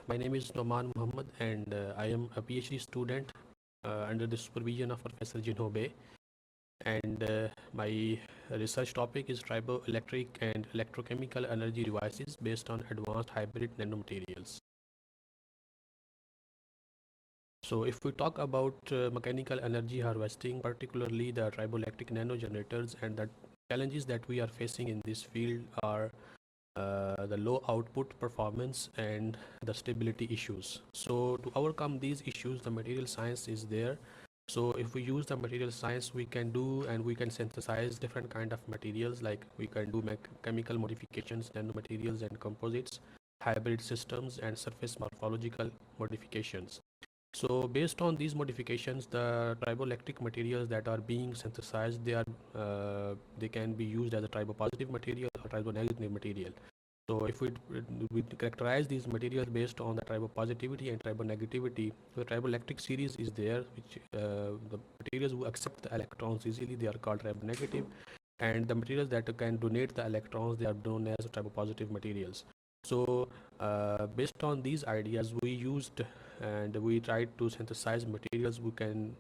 My name is Noman Muhammad, and I am a PhD student under the supervision of Professor Jeju. And my research topic is triboelectric and electrochemical energy devices based on advanced hybrid nanomaterials. So, if we talk about mechanical energy harvesting, particularly the triboelectric nano generators, and the challenges that we are facing in this field are the low output performance and the stability issues. So to overcome these issues, the material science is there. So if we use the material science, we can do and we can synthesize different kind of materials, like we can do chemical modifications, nanomaterials and composites, hybrid systems and surface morphological modifications. So based on these modifications, the triboelectric materials that are being synthesized, they can be used as a tribopositive material or tribonegative material. So if we characterize these materials based on the tribopositivity and tribonegativity, the triboelectric series is there, which the materials who accept the electrons easily, they are called tribonegative, and the materials that can donate the electrons, they are known as tribopositive materials. So based on these ideas, we used and we tried to synthesize materials who can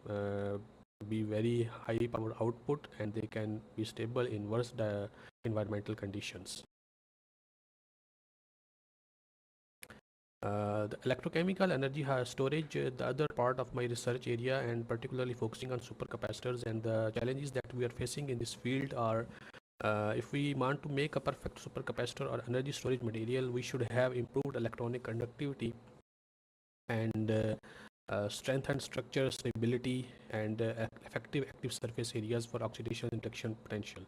be very high power output, and they can be stable in worse environmental conditions. The electrochemical energy storage, the other part of my research area, and particularly focusing on supercapacitors, and the challenges that we are facing in this field are, if we want to make a perfect supercapacitor or energy storage material, we should have improved electronic conductivity and strength and structure stability and effective active surface areas for oxidation induction potential.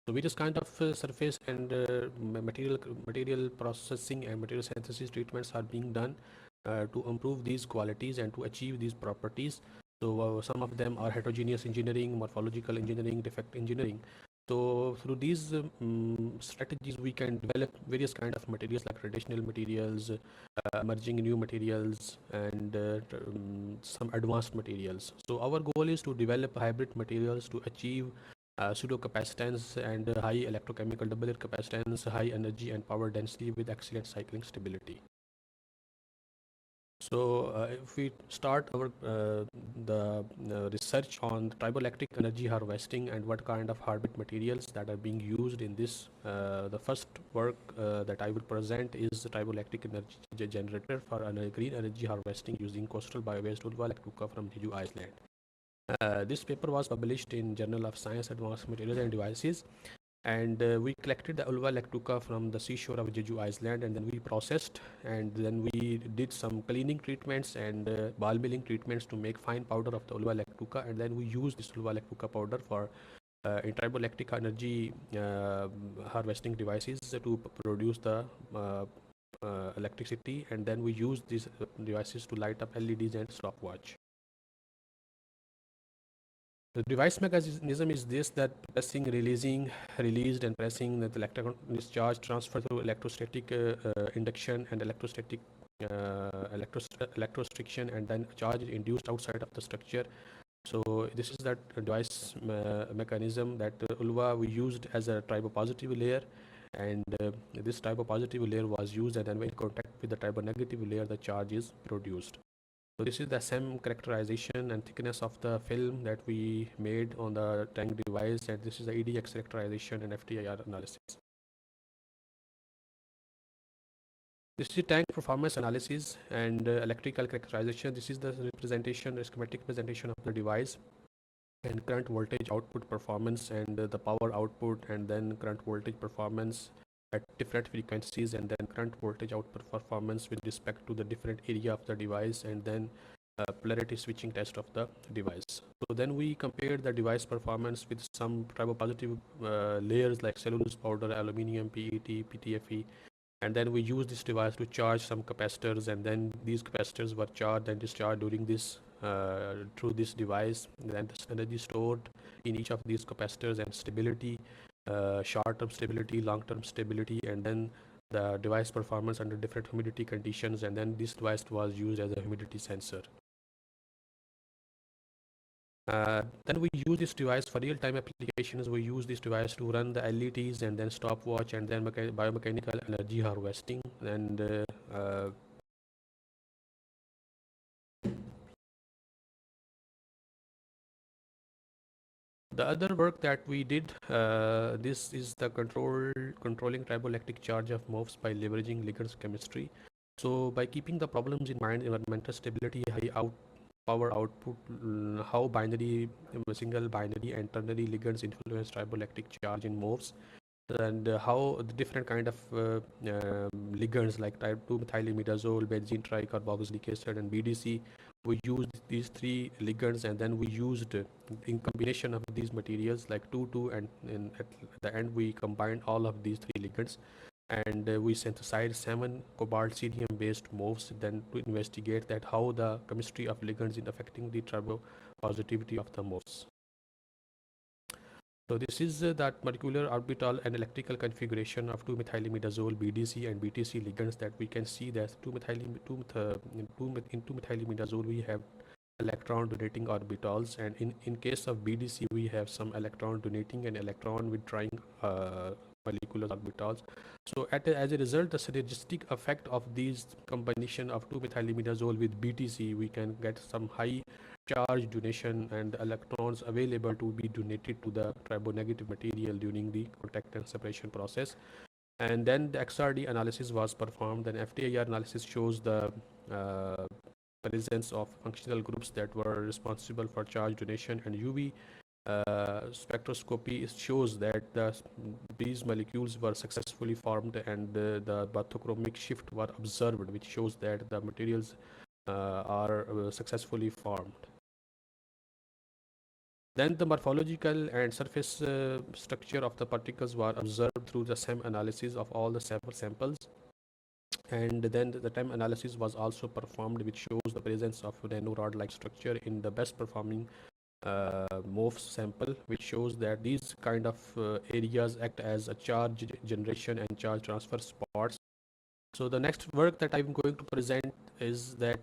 So various kind of surface and material processing and material synthesis treatments are being done to improve these qualities and to achieve these properties. So some of them are heterogeneous engineering, morphological engineering, defect engineering. So through these strategies, we can develop various kind of materials like traditional materials, emerging new materials, and some advanced materials. So our goal is to develop hybrid materials to achieve pseudo capacitance and high electrochemical double layer capacitance, high energy and power density with excellent cycling stability. So if we start our the research on triboelectric energy harvesting and what kind of hybrid materials that are being used in this, the first work that I will present is the triboelectric energy generator for green energy harvesting using coastal bio-based Ulva from Jeju, Iceland. This paper was published in Journal of Science Advanced Materials and Devices, and we collected the ulva lactuca from the seashore of Jeju, Iceland, and then we processed, and then we did some cleaning treatments and ball milling treatments to make fine powder of the ulva lactuca, and then we used this ulva lactuca powder for in triboelectric energy harvesting devices to produce the electricity, and then we use these devices to light up LEDs and stopwatch. The device mechanism is this: that pressing, releasing, released, and pressing, that the electron discharge transfer through electrostatic induction and electrostatic electrostriction, and then charge is induced outside of the structure. So this is that device mechanism that ulva we used as a tribopositive layer, and this tribopositive layer was used, and then when in contact with the tribonegative layer, the charge is produced. So this is the SEM characterization and thickness of the film that we made on the tank device, and this is the EDX characterization and FTIR analysis. This is the tank performance analysis and electrical characterization. This is the representation, the schematic presentation of the device, and current voltage output performance, and the power output, and then current voltage performance at different frequencies, and then current voltage output performance with respect to the different area of the device, and then polarity switching test of the device. So then we compared the device performance with some tribopositive layers like cellulose powder, aluminium, PET, PTFE, and then we use this device to charge some capacitors, and then these capacitors were charged and discharged during this through this device, and the energy stored in each of these capacitors and stability, short-term stability, long-term stability, and then the device performance under different humidity conditions, and then this device was used as a humidity sensor. Then we use this device for real-time applications. We use this device to run the LEDs and then stopwatch, and then biomechanical energy harvesting, and The other work that we did, this is the controlling triboelectric charge of MOFs by leveraging ligands chemistry. So by keeping the problems in mind, environmental stability, high power output, how binary, single binary and ternary ligands influence triboelectric charge in MOFs, and how the different kind of ligands like type 2 methylimidazole, benzene tricarboxylic acid, and BDC. We used these three ligands, and then we used in combination of these materials like 2 and at the end we combined all of these three ligands, and we synthesized 7 cobalt cerium based MOFs then to investigate that how the chemistry of ligands is affecting the turbopositivity of the MOFs. So this is that molecular orbital and electrical configuration of 2-methylimidazole, BDC and BTC ligands, that we can see that 2-methylimidazole we have electron donating orbitals, and in case of BDC we have some electron donating and electron withdrawing molecular orbitals. So as a result, the synergistic effect of these combination of 2-methylimidazole with BTC, we can get some high charge donation and electrons available to be donated to the tribonegative material during the contact and separation process. And then the XRD analysis was performed, and FTIR analysis shows the presence of functional groups that were responsible for charge donation, and UV spectroscopy shows that these molecules were successfully formed, and the bathochromic shift were observed, which shows that the materials are successfully formed. Then the morphological and surface structure of the particles were observed through the SEM analysis of all the sample samples. And then the TEM analysis was also performed, which shows the presence of nanorod-like structure in the best performing MOFs sample, which shows that these kind of areas act as a charge generation and charge transfer spots. So the next work that I'm going to present is that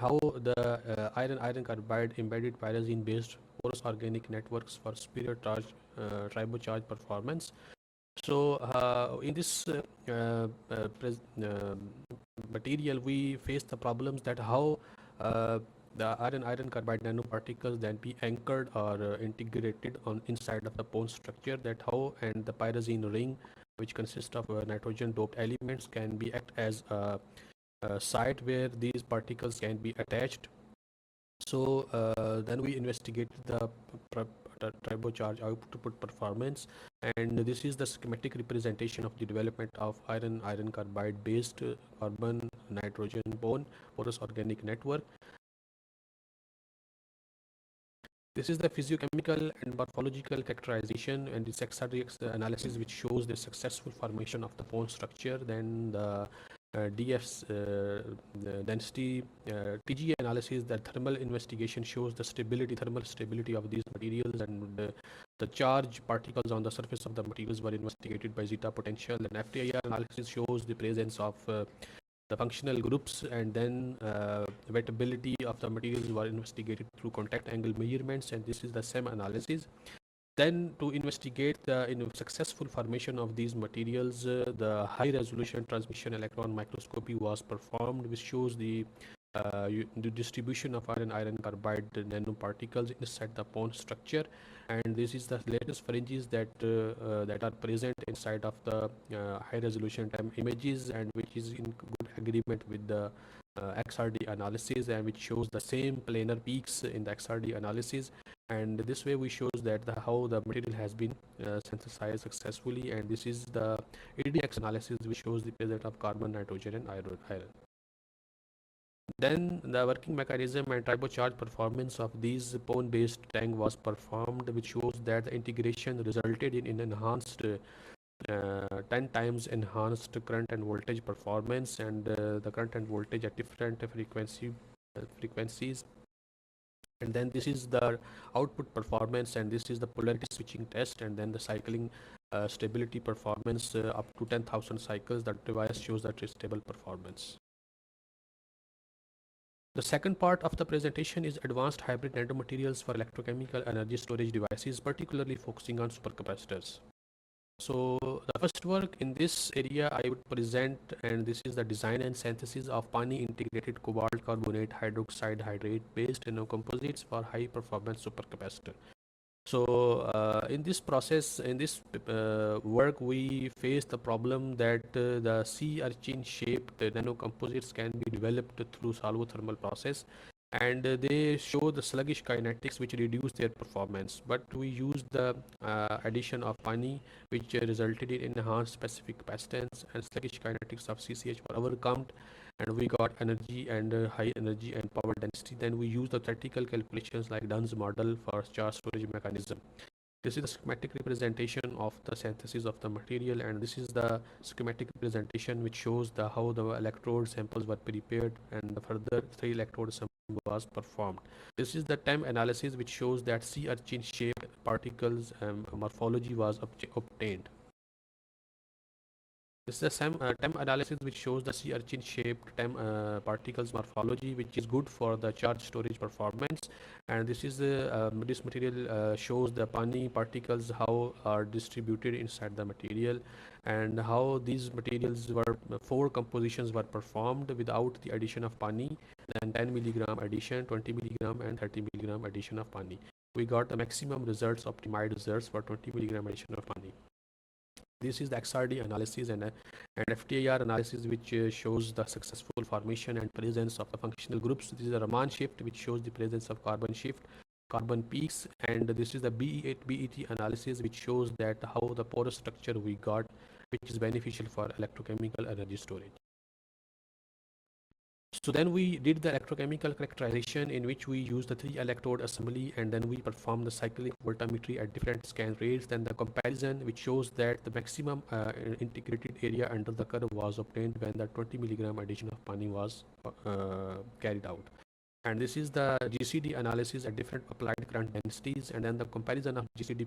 how the iron carbide embedded pyrazine based porous organic networks for superior charge tribocharge performance. So in this material, we face the problems that how the iron carbide nanoparticles then be anchored or integrated on inside of the bone structure, that how, and the pyrazine ring, which consists of nitrogen doped elements, can be act as a site where these particles can be attached. So then we investigate the tribocharge output performance, and this is the schematic representation of the development of iron carbide based carbon nitrogen bone porous organic network. This is the physiochemical and morphological characterization and the XRD analysis, which shows the successful formation of the bone structure. Then the DF's the density TGA analysis, the thermal investigation shows the thermal stability of these materials, and the charge particles on the surface of the materials were investigated by zeta potential, and FTIR analysis shows the presence of the functional groups, and then wettability of the materials were investigated through contact angle measurements, and this is the SEM analysis. Then to investigate the successful formation of these materials, the high resolution transmission electron microscopy was performed, which shows the distribution of iron carbide nanoparticles inside the bone structure, and this is the latest fringes that that are present inside of the high resolution TEM images, and which is in good agreement with the XRD analysis, and which shows the same planar peaks in the XRD analysis. And this way we shows that how the material has been synthesized successfully, and this is the ADX analysis, which shows the presence of carbon, nitrogen, and iron. Then the working mechanism and tribocharge performance of these bone-based tank was performed, which shows that the integration resulted in enhanced 10 times enhanced current and voltage performance, and the current and voltage at different frequencies. And then this is the output performance, and this is the polarity switching test, and then the cycling stability performance up to 10,000 cycles. The device shows that it's stable performance. The second part of the presentation is advanced hybrid nanomaterials for electrochemical energy storage devices, particularly focusing on supercapacitors. So the first work in this area I would present, and this is the design and synthesis of Pani integrated cobalt carbonate hydroxide hydrate based nanocomposites for high performance supercapacitor. So in this process, in this work, we face the problem that the sea urchin shaped nanocomposites can be developed through solvothermal process, and they show the sluggish kinetics which reduce their performance. But we use the addition of pani, which resulted in enhanced specific capacitance, and sluggish kinetics of CCH were overcome, and we got energy and high energy and power density. Then we use the theoretical calculations like Dunn's model for charge storage mechanism. This is the schematic representation of the synthesis of the material, and this is the schematic representation which shows the how the electrode samples were prepared and the further 3 electrode sample was performed. This is the TEM analysis which shows that sea urchin shaped particles morphology was obtained. This is the same TEM analysis which shows the sea urchin shaped TEM particles morphology, which is good for the charge storage performance. And this is this material shows the pani particles how are distributed inside the material, and how these materials were 4 compositions were performed without the addition of pani. Then 10 milligram addition, 20 milligram, and 30 milligram addition of pani. We got the maximum results, optimized results for 20 milligram addition of pani. This is the XRD analysis and FTIR analysis, which shows the successful formation and presence of the functional groups. This is a Raman shift, which shows the presence of carbon shift, carbon peaks, and this is the BET analysis, which shows that how the porous structure we got, which is beneficial for electrochemical energy storage. So then we did the electrochemical characterization, in which we used the 3 electrode assembly, and then we performed the cyclic voltammetry at different scan rates. Then the comparison, which shows that the maximum integrated area under the curve was obtained when the 20 milligram addition of pani was carried out. And this is the GCD analysis at different applied current densities, and then the comparison of GCD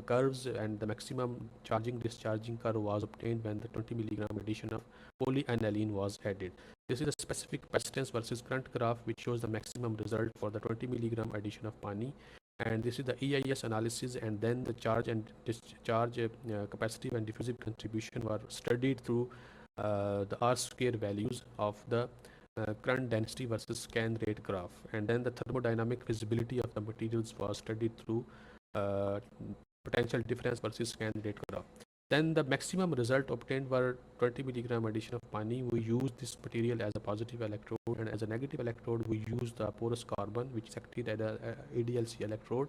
curves, and the maximum charging discharging curve was obtained when the 20 milligram addition of polyaniline was added. This is a specific capacitance versus current graph, which shows the maximum result for the 20 milligram addition of pani. And this is the EIS analysis, and then the charge and discharge capacitive and diffusive contribution were studied through the R square values of the current density versus scan rate graph. And then the thermodynamic visibility of the materials was studied through uh, potential difference versus scan rate graph. Then the maximum result obtained were 20 milligram addition of pani. We use this material as a positive electrode, and as a negative electrode we use the porous carbon, which is acted as a ADLC electrode.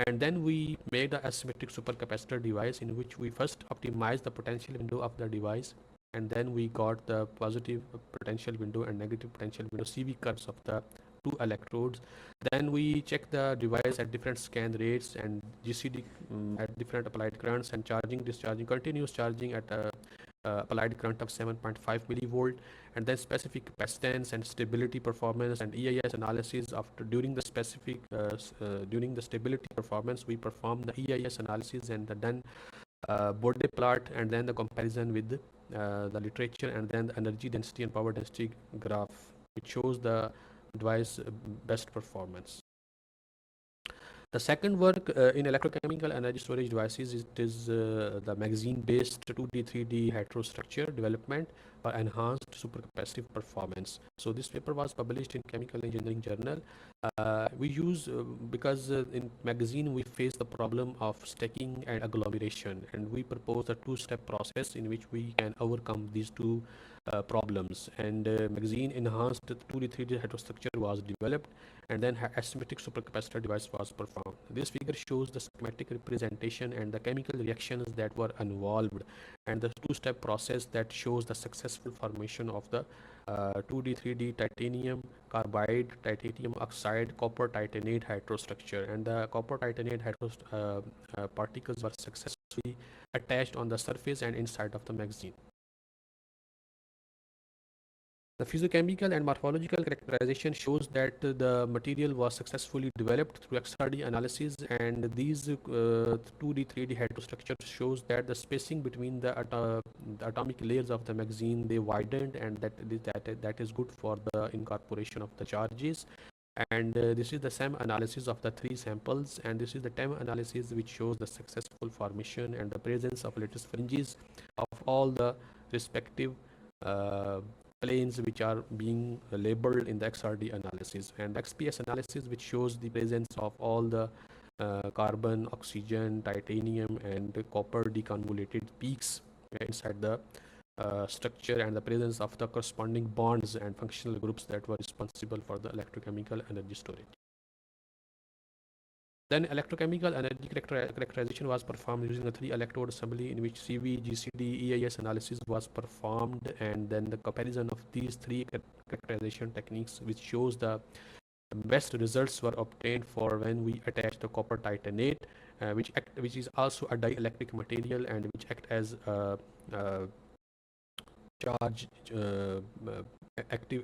And then we made the asymmetric supercapacitor device, in which we first optimized the potential window of the device, and then we got the positive potential window and negative potential window CV curves of the 2 electrodes. Then we check the device at different scan rates and GCD at different applied currents, and charging, discharging, continuous charging at applied current of 7.5 millivolt, and then specific capacitance and stability performance and EIS analysis. After during the specific during the stability performance, we perform the EIS analysis and the done Bode plot, and then the comparison with the literature, and then the energy density and power density graph, which shows the device best performance. The second work in electrochemical energy storage devices, it is the magazine-based 2D, 3D heterostructure development for enhanced supercapacitive performance. So this paper was published in Chemical Engineering Journal. We use, because in magazine we face the problem of stacking and agglomeration, and we propose a 2-step process in which we can overcome these two problems. And magazine enhanced 2D, 3D heterostructure was developed, and then asymmetric supercapacitor device was performed. This figure shows the schematic representation and the chemical reactions that were involved, and the 2-step process that shows the successful formation of the 2D, 3D titanium carbide, titanium oxide, copper titanate heterostructure. And the copper titanate particles were successfully attached on the surface and inside of the magazine. The physiochemical and morphological characterization shows that the material was successfully developed through XRD analysis, and these 2D, 3D heterostructures shows that the spacing between the atomic layers of the magazine, they widened, and that is good for the incorporation of the charges. And this is the same analysis of the 3 samples, and this is the TEM analysis, which shows the successful formation and the presence of lattice fringes of all the respective planes which are being labeled in the XRD analysis, and XPS analysis, which shows the presence of all the carbon, oxygen, titanium, and copper deconvoluted peaks inside the structure, and the presence of the corresponding bonds and functional groups that were responsible for the electrochemical energy storage. Then electrochemical energy characterization was performed using a 3-electrode assembly in which CV, GCD, EIS analysis was performed, and then the comparison of these three characterization techniques, which shows the best results were obtained for when we attach the copper titanate, which is also a dielectric material and which act as a charge active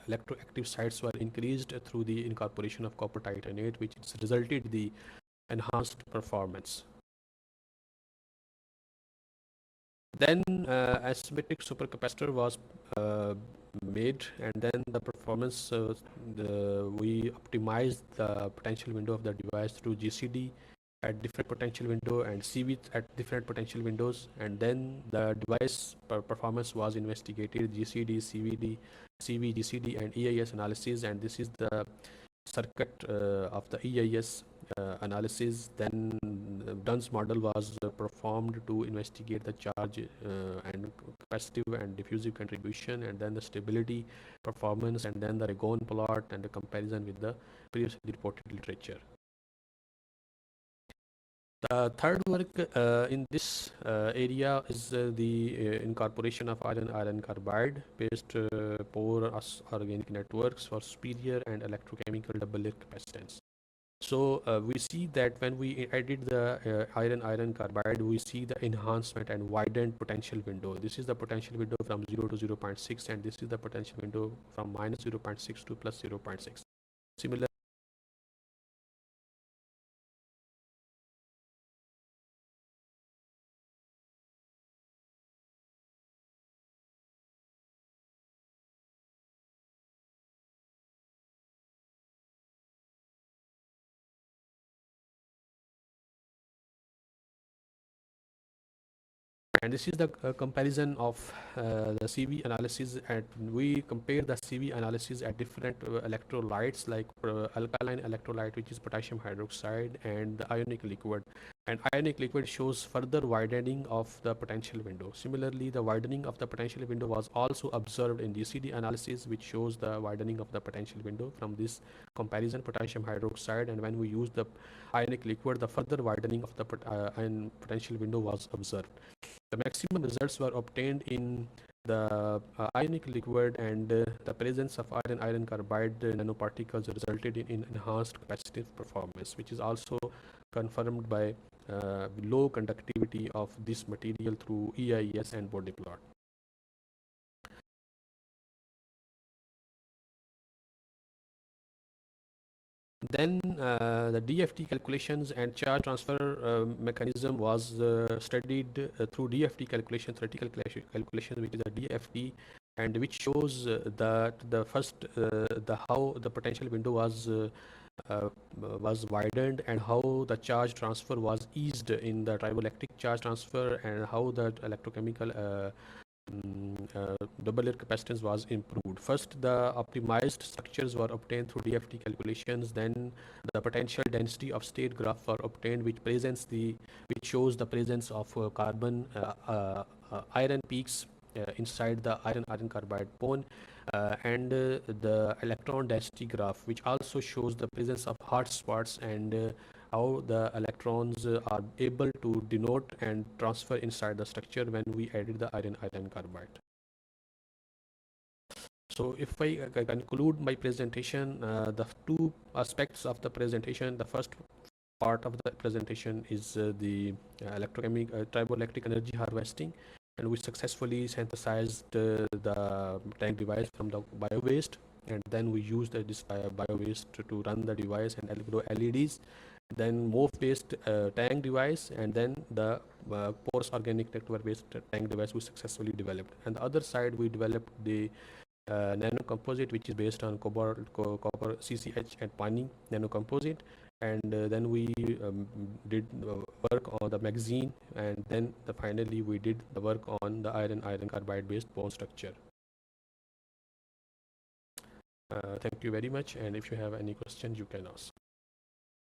electroactive sites were increased through the incorporation of copper titanate, which resulted the enhanced performance. Then asymmetric supercapacitor was made, and then the performance we optimized the potential window of the device through GCD at different potential window and CV at different potential windows, and then the device performance was investigated, GCD, CVD, CV, GCD, and EIS analysis, and this is the circuit of the EIS analysis. Then Dunn's model was performed to investigate the charge and capacitive and diffusive contribution, and then the stability, performance, and then the Ragon plot and the comparison with the previously reported literature. The third work in this area is the incorporation of iron carbide based porous organic networks for superior and electrochemical double layer capacitance. So we see that when we added the iron carbide, we see the enhancement and widened potential window. This is the potential window from 0 to 0.6, and this is the potential window from minus 0.6 to plus 0.6. Similar. And this is the comparison of the CV analysis, and we compare the CV analysis at different electrolytes like alkaline electrolyte, which is potassium hydroxide, and the ionic liquid. And ionic liquid shows further widening of the potential window. Similarly, the widening of the potential window was also observed in GCD analysis, which shows the widening of the potential window from this comparison potassium hydroxide. And when we use the ionic liquid, the further widening of the ion potential window was observed. The maximum results were obtained in the ionic liquid, and the presence of iron carbide nanoparticles resulted in enhanced capacitive performance, which is also confirmed by low conductivity of this material through EIS and body plot. Then the DFT calculations and charge transfer mechanism was studied through DFT calculation, theoretical calculation, which is a DFT, and which shows that the first the how the potential window was widened, and how the charge transfer was eased in the triboelectric charge transfer, and how the electrochemical double layer capacitance was improved. First, the optimized structures were obtained through DFT calculations. Then the potential density of state graph were obtained, which shows the presence of carbon iron peaks inside the iron carbide bone, and the electron density graph, which also shows the presence of hot spots, and how the electrons are able to denote and transfer inside the structure when we added the iron carbide. So if I conclude my presentation, the two aspects of the presentation, the first part of the presentation is the triboelectric energy harvesting, and we successfully synthesized the tank device from the bio waste, and then we used this bio waste to run the device and grow LEDs. Then MOF based tank device, and then the porous organic network based tank device we successfully developed. And the other side, we developed the nano composite, which is based on copper CCH and Pani nano composite, and then we did work on the magazine, and then finally we did the work on the iron carbide based bone structure. Thank you very much, and if you have any questions, you can ask.